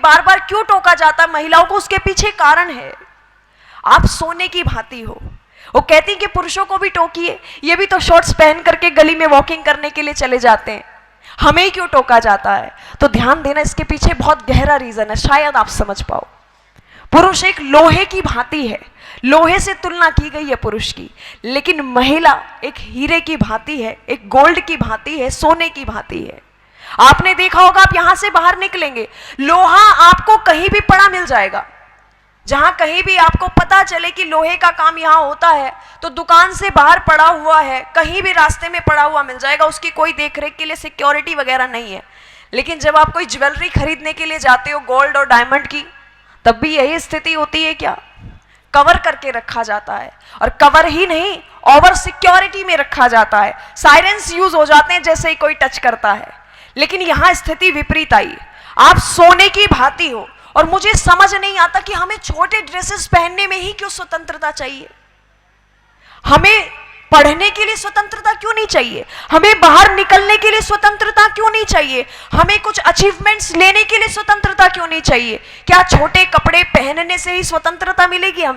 बार बार क्यों टोका जाता महिलाओं को, उसके पीछे कारण है। आप सोने की भांति हो। वो कहती हैं कि पुरुषों को भी टोकिए, ये भी तो शॉर्ट्स पहन करके गली में वॉकिंग करने के लिए चले जाते हैं, हमें ही क्यों टोका जाता है? तो ध्यान देना, इसके पीछे बहुत गहरा रीजन है, शायद आप समझ पाओ। पुरुष एक लोहे की भांति है, लोहे से तुलना की गई है पुरुष की, लेकिन महिला एक हीरे की भांति है, एक गोल्ड की भांति है, सोने की भांति है। आपने देखा होगा, आप यहां से बाहर निकलेंगे, लोहा आपको कहीं भी पड़ा मिल जाएगा। जहां कहीं भी आपको पता चले कि लोहे का काम यहां होता है, तो दुकान से बाहर पड़ा हुआ है, कहीं भी रास्ते में पड़ा हुआ मिल जाएगा, उसकी कोई देखरेख के लिए सिक्योरिटी वगैरह नहीं है। लेकिन जब आप कोई ज्वेलरी खरीदने के लिए जाते हो, गोल्ड और डायमंड की, तब भी यही स्थिति होती है क्या? कवर करके रखा जाता है, और कवर ही नहीं, ओवर सिक्योरिटी में रखा जाता है। साइरेंस यूज हो जाते हैं जैसे ही कोई टच करता है। लेकिन यहां स्थिति विपरीत आई, आप सोने की भांति हो। और मुझे समझ नहीं आता कि हमें छोटे ड्रेसेस पहनने में ही क्यों स्वतंत्रता चाहिए? हमें पढ़ने के लिए स्वतंत्रता क्यों नहीं चाहिए? हमें बाहर निकलने के लिए स्वतंत्रता क्यों नहीं चाहिए? हमें कुछ अचीवमेंट्स लेने के लिए स्वतंत्रता क्यों नहीं चाहिए? क्या छोटे कपड़े पहनने से ही स्वतंत्रता मिलेगी हमें?